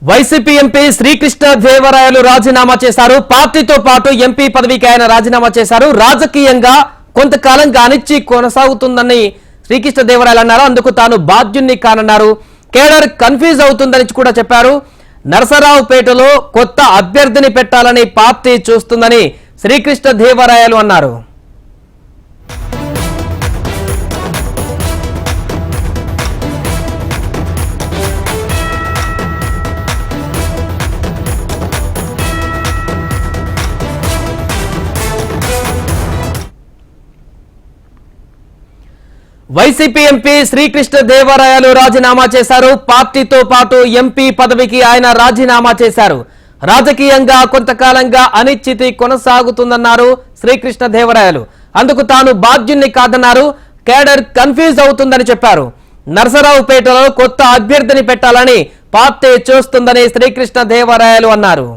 YCP MP Srikrishna Devarayalu రాజీనామా చేశారు. పార్టీతో పాటు ఎంపీ పదవికి ఆయన రాజీనామా చేశారు. రాజకీయంగా కొంతకాలంగా అనిచ్చి కొనసాగుతుందని శ్రీకృష్ణ దేవరాయలు అన్నారు. అందుకు తాను బాధ్యుణ్ణి కానన్నారు. కేడర్ కన్ఫ్యూజ్ అవుతుందని కూడా చెప్పారు. నరసరావుపేటలో కొత్త అభ్యర్థిని పెట్టాలని పార్టీ చూస్తుందని శ్రీకృష్ణ దేవరాయలు అన్నారు. వైసీపీ ఎంపీ శ్రీకృష్ణ దేవరాయలు రాజీనామా చేశారు. పార్టీతో పాటు ఎంపీ పదవికి ఆయన రాజీనామా చేశారు. రాజకీయంగా కొంతకాలంగా అనిశ్చితి కొనసాగుతుందన్నారు శ్రీకృష్ణ దేవరాయలు. అందుకు తాను బాధ్యుణ్ణి కాదన్నారు. కేడర్ కన్ఫ్యూజ్ అవుతుందని చెప్పారు. నరసరావుపేటలో కొత్త అభ్యర్థిని పెట్టాలని పార్టీ చూస్తుందని శ్రీకృష్ణ దేవరాయలు అన్నారు.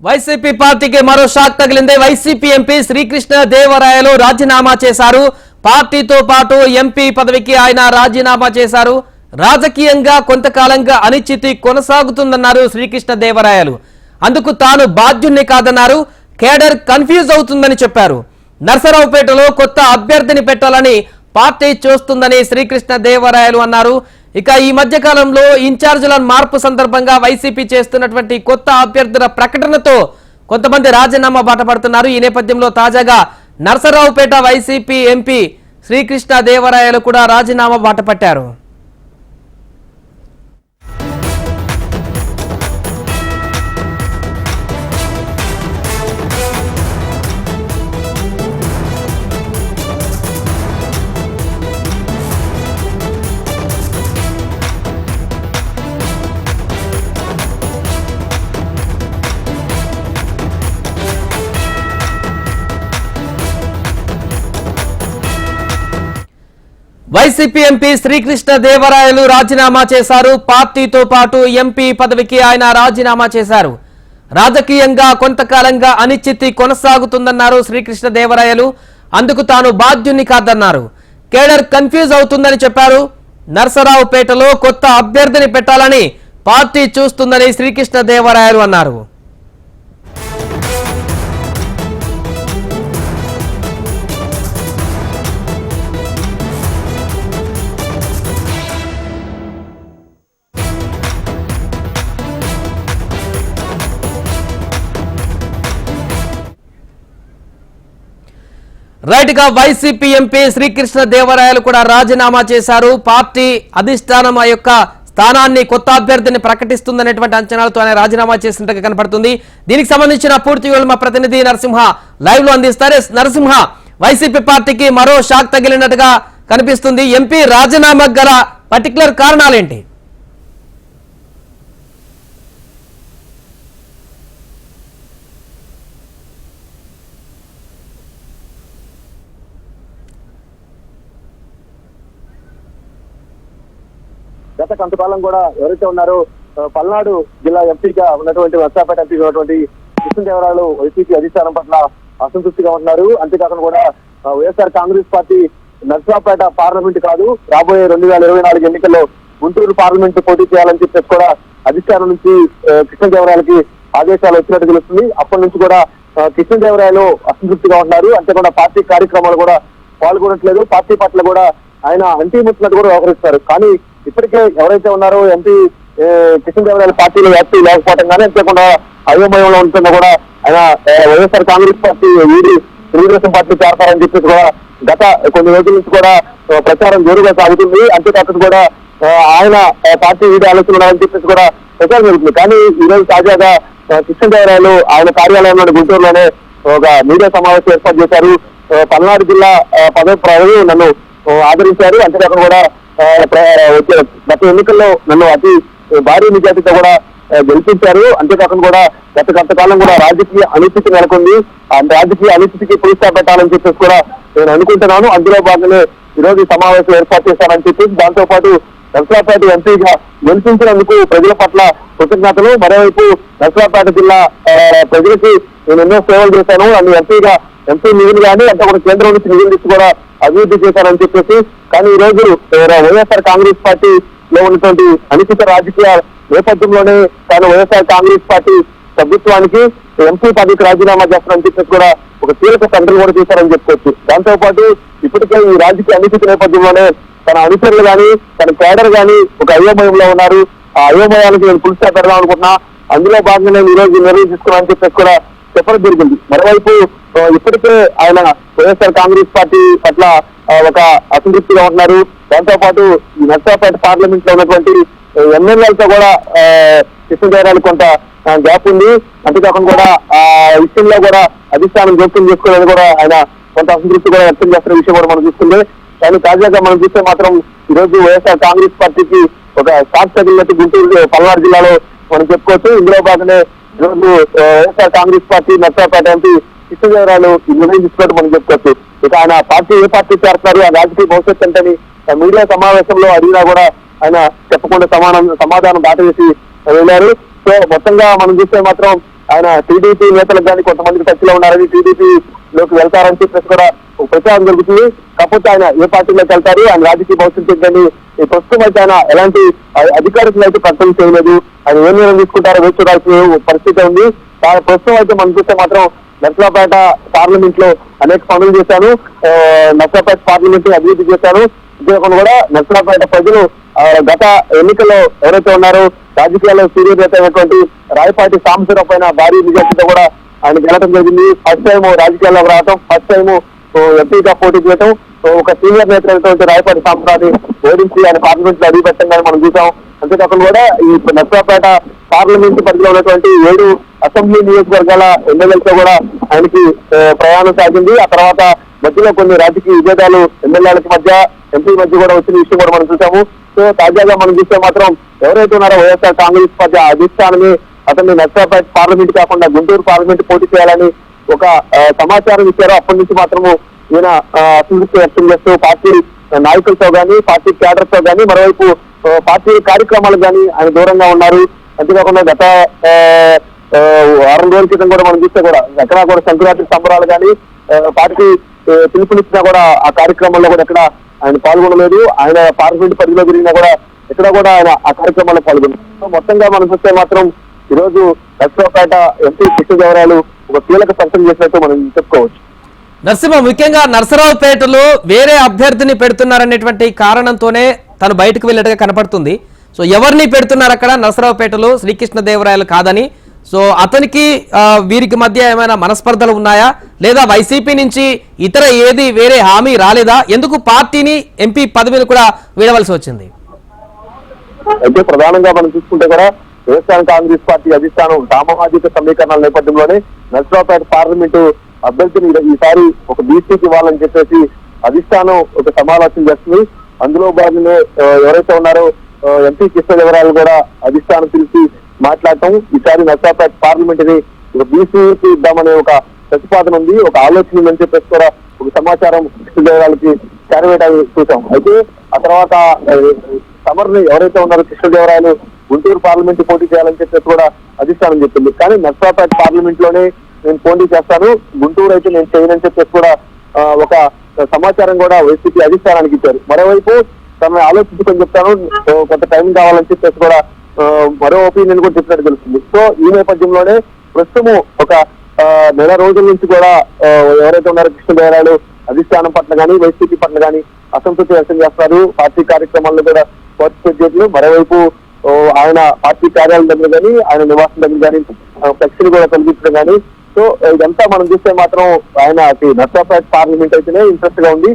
వైసీపీ పార్టీకి మరో షాక్ తగిలింది. వైసీపీ ఎంపీ శ్రీకృష్ణ దేవరాయలు రాజీనామా చేశారు. పార్టీతో పాటు ఎంపీ పదవికి ఆయన రాజీనామా చేశారు. రాజకీయంగా కొంతకాలంగా అనిశ్చితి కొనసాగుతుందన్నారు శ్రీకృష్ణ దేవరాయలు. అందుకు తాను బాధ్యుణ్ణి కాదన్నారు. కేడర్ కన్ఫ్యూజ్ అవుతుందని చెప్పారు. నరసరావుపేటలో కొత్త అభ్యర్థిని పెట్టాలని పార్టీ చూస్తుందని శ్రీకృష్ణ దేవరాయలు అన్నారు. ఇక ఈ మధ్య కాలంలో ఇన్ఛార్జీల మార్పు సందర్భంగా వైసీపీ చేస్తున్నటువంటి కొత్త అభ్యర్థుల ప్రకటనతో కొంతమంది రాజీనామా బాట పడుతున్నారు. ఈ నేపథ్యంలో తాజాగా నరసరావుపేట వైసీపీ ఎంపీ శ్రీకృష్ణ దేవరాయలు కూడా రాజీనామా బాట పట్టారు. వైసీపీ ఎంపీ శ్రీకృష్ణ దేవరాయలు రాజీనామా చేశారు. పార్టీతో పాటు ఎంపీ పదవికి ఆయన రాజీనామా చేశారు. రాజకీయంగా కొంతకాలంగా అనిశ్చితి కొనసాగుతుందన్నారు శ్రీకృష్ణ దేవరాయలు. అందుకు తాను బాధ్యుణ్ణి కాదన్నారు. కేడర్ కన్ఫ్యూజ్ అవుతుందని చెప్పారు. నరసరావుపేటలో కొత్త అభ్యర్థిని పెట్టాలని పార్టీ చూస్తుందని శ్రీకృష్ణ దేవరాయలు అన్నారు. రైట్ గా వైసీపీ ఎంపీ శ్రీకృష్ణ దేవరాయలు కూడా రాజీనామా చేశారు. పార్టీ అధిష్టానం ఆ యొక్క స్థానాన్ని కొత్త అభ్యర్థిని ప్రకటిస్తుందనేటువంటి అంచనాలతో ఆయన రాజీనామా చేసినట్టుగా కనపడుతుంది. దీనికి సంబంధించిన పూర్తి వివరాలు మా ప్రతినిధి నరసింహ లైవ్ లో అందిస్తారు. నరసింహ, వైసీపీ పార్టీకి మరో షాక్ తగిలినట్టుగా కనిపిస్తుంది. ఎంపీ రాజీనామాకు గల పర్టికులర్ కారణాలేంటి? గత కొంతకాలం కూడా ఎవరైతే ఉన్నారో పల్నాడు జిల్లా ఎంపీగా ఉన్నటువంటి నర్సరావుపేట ఎంపీగా ఉన్నటువంటి కృష్ణదేవరాయలు వైసీపీ అధిష్టానం పట్ల అసంతృప్తిగా ఉంటున్నారు. అంతేకాకుండా కూడా వైఎస్ఆర్ కాంగ్రెస్ పార్టీ నర్సరావుపేట పార్లమెంట్ కాదు, రాబోయే 2024 ఎన్నికల్లో గుంటూరు పార్లమెంట్ పోటీ చేయాలని చెప్పేసి కూడా అధిష్టానం నుంచి కృష్ణదేవరాయలకి ఆదేశాలు వచ్చినట్టు తెలుస్తుంది. అప్పటి నుంచి కూడా కృష్ణదేవరాయలు అసంతృప్తిగా ఉంటున్నారు. అంతేకాకుండా పార్టీ కార్యక్రమాలు కూడా పాల్గొనట్లేదు. పార్టీ పట్ల కూడా ఆయన అంటిముచ్చినట్టు కూడా వ్యవహరిస్తారు. కానీ ఇప్పటికే ఎవరైతే ఉన్నారో ఎంపీ కృష్ణదేవరాయల పార్టీలో యాక్టివ్ లేకపోవడం కానీ అంతేకాకుండా అయోమయంలో ఉంటుందో కూడా ఆయన వైఎస్ఆర్ కాంగ్రెస్ పార్టీ వీడి తెలుగుదేశం పార్టీ చేరతారని చెప్పేసి కూడా గత కొన్ని రోజుల నుంచి కూడా ప్రచారం జోరుగా సాగుతుంది. అంతేకాకుండా కూడా ఆయన పార్టీ వీడి ఆలోచన ఉండాలని చెప్పేసి కూడా ప్రచారం జరుగుతుంది. కానీ ఈ రోజు తాజాగా కృష్ణదేవరాయలు ఆయన కార్యాలయంలో గుంటూరులోనే ఒక మీడియా సమావేశం ఏర్పాటు చేశారు. పల్నాడు జిల్లా ప్రజలు నన్ను ఆదరించారు. అంతేకాకుండా కూడా వచ్చే గత ఎన్నికల్లో నన్ను అతి భారీ మెజార్టీతో కూడా గెలిపించారు. అంతేకాకుండా కూడా గత కొంతకాలం కూడా రాజకీయ అనిశ్చితి నెలకొంది. ఆ రాజకీయ అనిశ్చితికి పులిస్తా పెట్టాలని చెప్పేసి కూడా నేను అనుకుంటున్నాను. అందులో భాగంగానే ఈ రోజు సమావేశం ఏర్పాటు చేశారని చెప్పేసి దాంతో పాటు నర్సరావుపేట ఎంపీగా గెలిపించినందుకు ప్రజల పట్ల కృతజ్ఞతలు. మరోవైపు నర్సరావుపేట జిల్లా ప్రజలకి నేను ఎన్నో సేవలు చేశాను, అన్ని ఎంపీ నిధులు కానీ అంటే ఒక కేంద్రం నుంచి నిధులు ఇచ్చి కూడా అభివృద్ధి చేశారని చెప్పేసి, కానీ ఈ రోజు వైఎస్ఆర్ కాంగ్రెస్ పార్టీలో ఉన్నటువంటి అనిశ్చిత రాజకీయ నేపథ్యంలోనే తాను వైఎస్ఆర్ కాంగ్రెస్ పార్టీ సభ్యత్వానికి ఎంపీ పదవికి రాజీనామా చేస్తారని చెప్పేసి కూడా ఒక కీలక సంఘటన కూడా చేశారని చెప్పుకోవచ్చు. దాంతో పాటు ఇప్పటికే ఈ రాజకీయ అనిశ్చిత నేపథ్యంలోనే తన అనుచరులు కానీ తన కేడర్ కానీ ఒక అయోమయంలో ఉన్నారు. ఆ అయోమయానికి నేను పులుసా పెడదాం అనుకుంటున్నా, అందులో భాగంగా నేను ఈ రోజు నిర్ణయం తీసుకున్నానని చెప్పేసి కూడా చెప్పడం జరిగింది. మరోవైపు ఇప్పటికే ఆయన వైఎస్ఆర్ కాంగ్రెస్ పార్టీ పట్ల ఒక అసంతృప్తిగా ఉంటున్నారు. దాంతో పాటు నర్సరావుపేట పార్లమెంట్ లో ఉన్నటువంటి ఎమ్మెల్యేలతో కూడా కృష్ణదేవరాయలు కొంత గ్యాప్ ఉంది. అంతేకాకుండా కూడా ఆ విషయంలో కూడా అధిష్టానం జోక్యం చేసుకోవాలని కూడా ఆయన కొంత అసంతృప్తి కూడా వ్యక్తం చేస్తున్న విషయం కూడా మనం చూస్తుంది. కానీ తాజాగా మనం చూస్తే మాత్రం ఈ రోజు వైఎస్ఆర్ కాంగ్రెస్ పార్టీకి ఒక షాక్ తగిలినట్టు గుంటూరు పల్నాడు జిల్లాలో మనం చెప్పుకోవచ్చు. ఇందులో భాగంగానే ఈరోజు వైఎస్ఆర్ కాంగ్రెస్ పార్టీ నర్సరావుపేట ఎంపీ కృష్ణదేవరాయలు నిర్ణయం తీసుకున్నట్టు మనం చెప్పుకోవచ్చు. ఇక ఆయన ఏ పార్టీ చేస్తున్నారు, ఆ రాజకీయ భవిష్యత్ అంటే మీడియా సమావేశంలో అడిగినా కూడా ఆయన చెప్పకుండా సమాధానం దాటవేసి వెళ్ళారు. సో మొత్తంగా మనం చూస్తే మాత్రం ఆయన టీడీపీ నేతలకు కానీ కొంతమందికి టచ్ లో ఉన్నారని, టీడీపీలోకి వెళ్తారని చెప్పేసి కూడా ఒక ప్రచారం జరుగుతుంది. కాకపోతే ఆయన ఏ పార్టీలోకి వెళ్తారు, ఆయన రాజకీయ భవిష్యత్తు ఏంటండి, ఈ ప్రస్తుతం అయితే ఆయన ఎలాంటి అధికారికలు అయితే ప్రకటన చేయలేదు. ఆయన ఏం నిర్ణయం తీసుకుంటారో వేచి చూడాల్సిన పరిస్థితి ఉంది. ప్రస్తుతం అయితే మనం చూస్తే మాత్రం నర్సరావుపేట పార్లమెంట్ లో అనేక పనులు చేశాను, నర్సరావుపేట పార్లమెంట్ ని అభివృద్ధి చేశాను. ఇంతేకాకుండా కూడా నర్సరావుపేట ప్రజలు గత ఎన్నికల్లో ఎవరైతే ఉన్నారో రాజకీయాల్లో సీరియస్ అయినటువంటి రాయపాటి సాంబశివరావు పైన భారీ మెజార్టీతో కూడా ఆయన గెలవడం జరిగింది. ఫస్ట్ టైం రాజకీయాల్లోకి రావడం, ఫస్ట్ టైం ఎంపీగా పోటీ చేయడం, ఒక సీనియర్ నేత అయినటువంటి రాయపాటి సాంబశివరావుని ఓడించి ఆయన పార్లమెంట్ లో అడుగుపెట్టడం మనం చూసాం. అంతేకాకుండా కూడా ఈ నర్సరావుపేట పార్లమెంట్ పరిధిలో ఉన్నటువంటి 7 అసెంబ్లీ నియోజకవర్గాల ఎమ్మెల్యేలతో కూడా ఆయనకి ప్రయాణం సాగింది. ఆ తర్వాత మధ్యలో కొన్ని రాజకీయ విభేదాలు ఎమ్మెల్యేలకి మధ్య, ఎంపీ మధ్య కూడా వచ్చిన విషయం కూడా మనం చూసాము. సో తాజాగా మనం చూస్తే మాత్రం ఎవరైతే ఉన్నారో వైఎస్ఆర్ కాంగ్రెస్ పార్టీ అధిష్టానమే అతన్ని నర్సరావుపేట పార్లమెంట్ కాకుండా గుంటూరు పార్లమెంట్ పోటీ చేయాలని ఒక సమాచారం ఇచ్చారో అప్పటి నుంచి మాత్రము ఈయన అసంతృప్తి వ్యక్తం చేస్తూ పార్టీ నాయకులతో కానీ, పార్టీ క్యాడర్ తో కానీ, మరోవైపు పార్టీ కార్యక్రమాలకు కానీ ఆయన దూరంగా ఉన్నారు. అంతేకాకుండా గత 6 రోజుల క్రితం కూడా మనం చూస్తే కూడా ఎక్కడా కూడా సంక్రాంతి సంబరాలు కానీ పార్టీ పిలుపునిచ్చినా కూడా ఆ కార్యక్రమంలో కూడా ఎక్కడ ఆయన పాల్గొనలేదు. ఆయన పార్లమెంట్ పరిధిలో తిరిగినా కూడా ఎక్కడ కూడా ఆయన ఆ కార్యక్రమాల్లో పాల్గొన్నారు. మొత్తంగా మనం చూస్తే మాత్రం ఈ రోజు నర్సరావుపేట ఎంపీ కృష్ణదేవరాయలు ఒక కీలక ప్రకటన చేసినట్టు మనం చెప్పుకోవచ్చు. నరసింహ, ముఖ్యంగా నర్సరావుపేటలో వేరే అభ్యర్థిని పెడుతున్నారనేటువంటి కారణంతోనే తను బయటకు వెళ్ళేట్టుగా కనపడుతుంది. సో ఎవరిని పెడుతున్నారు అక్కడ నర్సరావుపేటలో? శ్రీకృష్ణదేవరాయలు కాదని. సో అతనికి వీరికి మధ్య ఏమైనా మనస్పర్ధలు ఉన్నాయా, లేదా వైసీపీ నుంచి ఇతర ఏది వేరే హామీ రాలేదా? ఎందుకు పార్టీని, ఎంపీ పదవిని కూడా వీడవలసి వచ్చింది? అయితే ప్రధానంగా మనం చూసుకుంటే కూడా వైఎస్ఆర్ కాంగ్రెస్ పార్టీ అధిష్టానం సామాజిక సమీకరణాల నేపథ్యంలోనే నర్సరావుపేట పార్లమెంటు అభ్యర్థిని ఈసారి ఒక బీసీకి ఇవ్వాలని చెప్పేసి అధిష్టానం ఒక సమాలోచన చేస్తుంది. అందులో భాగంగా ఎవరైతే ఉన్నారో ఎంపీ కృష్ణదేవరాయలు కూడా అధిష్టానం పిలిచి మాట్లాడటం, ఈసారి నర్సరావుపేట పార్లమెంట్ ని ఒక బీసీకి ఇద్దామనే ఒక ప్రతిపాదన ఉంది, ఒక ఆలోచన ఉందని చెప్పేసి కూడా ఒక సమాచారం కృష్ణదేవరాయలకి చేరవేయడం చూసాం. అయితే ఆ తర్వాత సమర్ని ఎవరైతే ఉన్నారో కృష్ణదేవరాయలు గుంటూరు పార్లమెంట్ పోటీ చేయాలని చెప్పేసి కూడా అధిష్టానం చెప్పింది. కానీ నర్సరావుపేట పార్లమెంట్ లోనే నేను పోటీ చేస్తాను, గుంటూరు అయితే నేను చేయనని చెప్పేసి కూడా ఒక సమాచారం కూడా వైసీపీ అధిష్టానానికి ఇచ్చారు. మరోవైపు తనని ఆలోచించుకొని చెప్తాను, కొంత టైం కావాలని చెప్పేసి కూడా మరో ఒపీనియన్ కూడా చెప్పినట్టు తెలుస్తుంది. సో ఈ నేపథ్యంలోనే ప్రస్తుతం ఒక నెల రోజుల నుంచి కూడా ఎవరైతే ఉన్నారో కృష్ణదేవరాయలు అధిష్టానం పట్ల కానీ, వైసీపీ పట్ల కానీ అసంతృప్తి వ్యక్తం చేస్తారు. పార్టీ కార్యక్రమాల్లో కూడా పార్టిసిపేట్ చేయట్లు, మరోవైపు ఆయన పార్టీ కార్యాలయం దగ్గర కానీ, ఆయన నివాసం దగ్గర కానీ ఫ్లెక్సీలు కూడా కల్పించడం కానీ. సో ఇదంతా మనం చూస్తే మాత్రం ఆయన నర్సరావుపేట పార్లమెంట్ అయితేనే ఇంట్రెస్ట్ గా ఉంది.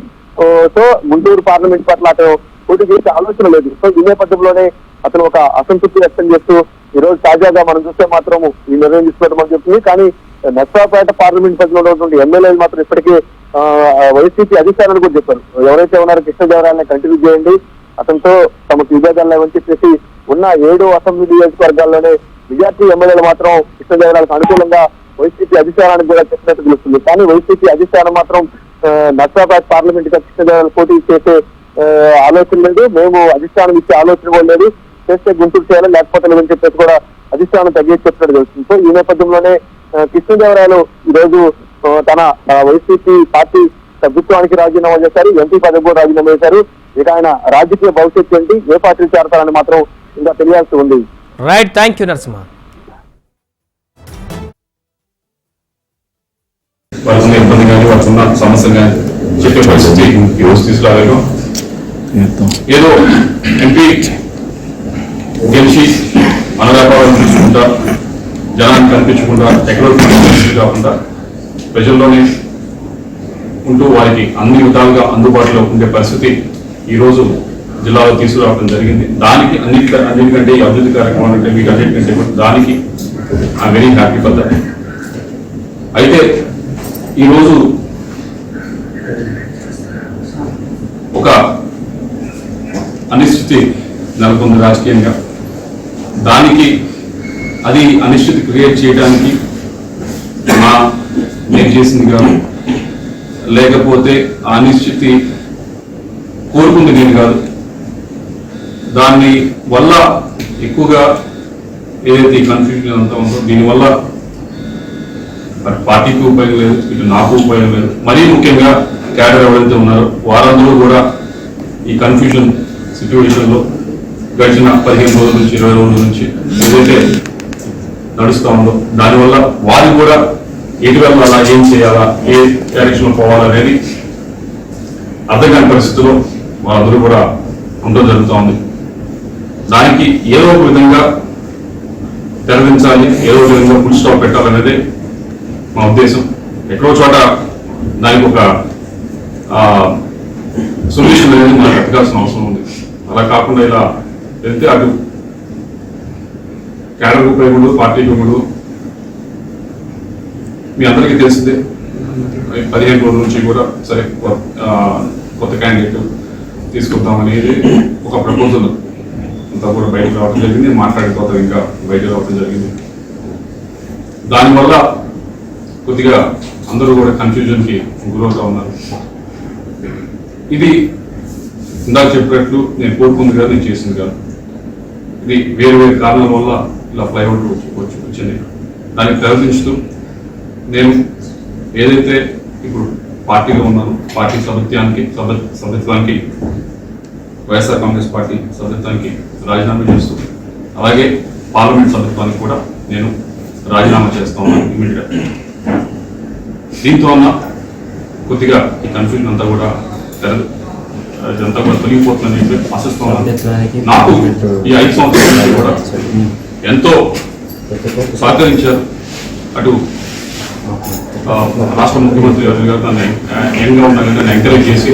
సో గుంటూరు పార్లమెంట్ పట్ల అతను పోటీ చేసే ఆలోచన లేదు. సో ఈ నేపథ్యంలోనే అతను ఒక అసంతృప్తి వ్యక్తం చేస్తూ ఈ రోజు తాజాగా మనం చూస్తే మాత్రం ఈ నిర్ణయం తీసుకోవడం అని చెప్తుంది. కానీ నర్సరావుపేట పార్లమెంట్ పరిధిలో ఉన్నటువంటి ఎమ్మెల్యేలు మాత్రం ఇప్పటికీ వైసీపీ అధికారులు కూడా చెప్పారు, ఎవరైతే ఉన్నారో కృష్ణదేవరాయలని కంటిన్యూ చేయండి, అతనితో తమకు విభేదాలు లేవని చెప్పేసి ఉన్న 7 అసెంబ్లీ నియోజకవర్గాల్లోనే మెజార్టీ ఎమ్మెల్యేలు మాత్రం కృష్ణదేవరాయలకు అనుకూలంగా వైసీపీ అధిష్టానానికి కూడా చెప్పినట్టు తెలుస్తుంది. కానీ వైసీపీ అధిష్టానం మాత్రం నర్సరావుపేట పార్లమెంట్ గా కృష్ణదేవరాయలు పోటీ చేసే ఆలోచన లేదు, మేము అధిష్టానం ఇచ్చే ఆలోచన కూడా లేదు, చేస్తే గుంటూరు చేయాలి లేకపోతే లేదని చెప్పేసి కూడా అధిష్టానం తగ్గించి చెప్పినట్టు తెలుస్తుంది. సో ఈ నేపథ్యంలోనే కృష్ణదేవరాయలు ఈ రోజు తన వైసీపీ పార్టీ సభ్యత్వానికి రాజీనామా చేశారు, ఎంపీ పదవి కూడా రాజీనామా చేశారు. ఇక ఆయన రాజకీయ భవిష్యత్తు ఏంటి, ఏ పార్టీలు చేరతారని మాత్రం ఇంకా తెలియాల్సి ఉంది. Right, thank you Narasimha. వాళ్ళకున్న ఇబ్బంది కానీ వాళ్ళకున్న సమస్యలు కానీ చెప్పే పరిస్థితి ఈ రోజు తీసుకురాలేదు. ఏదో ఎంపీ గెలిచి మన వ్యాపారం చూసుకుంటా, జనాన్ని కనిపించకుండా, ఎక్కడో కాకుండా ప్రజల్లోనే ఉంటూ వారికి అన్ని విధాలుగా అందుబాటులో ఉండే పరిస్థితి ఈ రోజు జిల్లాలో తీసుకురావడం జరిగింది. దానికి అన్నిటికంటే ఈ అభివృద్ధి కార్యక్రమాలు అంటే వీటన్నిటికంటే దానికి I very happy for that. అయితే ఈరోజు ఒక అనిశ్చితి నెలకొంది రాజకీయంగా. దానికి అది అనిశ్చితి క్రియేట్ చేయడానికి నేను చేసింది కాదు, లేకపోతే ఆ అనిశ్చితి కోరుకుంది నేను కాదు. దాని వల్ల ఎక్కువగా ఏదైతే ఈ కన్ఫ్యూజన్ అంతా ఉందో దీనివల్ల పార్టీకి ఉపయోగం లేదు, ఇటు నాకు ఉపయోగం లేదు. మరీ ముఖ్యంగా క్యాడర్ ఎవరైతే ఉన్నారో వారందరూ కూడా ఈ కన్ఫ్యూజన్ సిచ్యువేషన్లో గడిచిన 15 రోజుల నుంచి 20 రోజుల నుంచి ఏదైతే నడుస్తూ ఉందో దానివల్ల వారు కూడా ఎటు వెళ్ళాలా, ఏం చేయాలా, ఏ డైరెక్షన్లో పోవాలా అనేది అర్థం కాని పరిస్థితుల్లో వాళ్ళందరూ కూడా ఉండడం జరుగుతూ ఉంది. దానికి ఏదో ఒక విధంగా తెరదించాలి, ఏదో ఒక విధంగా ఫుల్ స్టాప్ పెట్టాలనేదే మా ఉద్దేశం. ఎక్కడో చోట దానికి ఒక సొల్యూషన్ అనేది మనకు ఎత్తకాల్సిన అవసరం ఉంది. అలా కాకుండా ఇలా వెళ్తే అటు క్యాడర్ ఉపయోగముడు, పార్టీ ఉపయోగముడు మీ అందరికీ తెలిసిందే. 15 రోజుల నుంచి కూడా సరే కొత్త క్యాండిడేట్ తీసుకొద్దామనేది ఒక ప్రపోజల్ అంతా కూడా బయటకు రావడం జరిగింది. మాట్లాడుకోవడం ఇంకా బయటకు రావడం జరిగింది. దానివల్ల కొద్దిగా అందరూ కూడా కన్ఫ్యూజన్కి గురవుతా ఉన్నారు. ఇది ఇందాక చెప్పినట్లు నేను కోరుకుంది కాదు, నేను చేసింది కాదు. ఇది వేరు వేరు కారణాల వల్ల ఇలా ఫ్లైఓవర్ వచ్చింది. దానికి తెరదించుతూ నేను ఏదైతే ఇప్పుడు పార్టీలో ఉన్నాను, పార్టీ సభ్యత్వానికి వైఎస్ఆర్ కాంగ్రెస్ పార్టీ సభ్యత్వానికి రాజీనామా చేస్తూ, అలాగే పార్లమెంట్ సభ్యత్వానికి కూడా నేను రాజీనామా చేస్తా ఉన్నాను ఇమీడియట్గా. దీంతో ఉన్న కొద్దిగా ఈ కన్ఫ్యూజన్ అంతా కూడా ఇదంతా కూడా తొలగిపోతుందని చెప్పి ఆశిస్తూ ఉన్నాను. నాకు ఈ 5 సంవత్సరాలు కూడా ఎంతో సహకరించారు. అటు రాష్ట్ర ముఖ్యమంత్రి గారు నన్ను యంగ్గా ఉన్నాను నన్ను ఎంకరేజ్ చేసి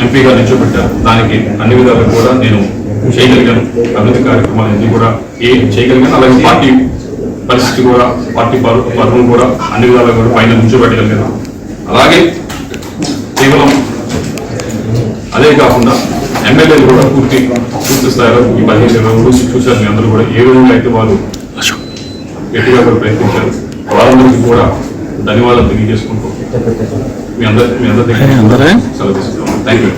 ఎంపీగా నిల్చోబెట్టారు. దానికి అన్ని విధాలుగా కూడా నేను చేయగలిగాను. అభివృద్ధి కార్యక్రమాలన్నీ కూడా చేయగలిగాను. అలాగే పార్టీ పరిస్థితి కూడా, పార్టీ పరువును కూడా అన్ని విధాలుగా కూడా పైన నిల్చోబెట్టగలిగాను. అలాగే కేవలం అదే కాకుండా ఎమ్మెల్యేలు కూడా పూర్తి స్థాయిలో ఈ 15-20 రోజులు చూశారు. మీ అందరూ కూడా ఏ విధంగా అయితే వారు గట్టిగా కూడా ప్రయత్నించారు. వారందరికీ కూడా ధన్యవాదాలు తెలియజేసుకుంటూ మీ అందరి సెలవు తీసుకుంటాం. Thank you.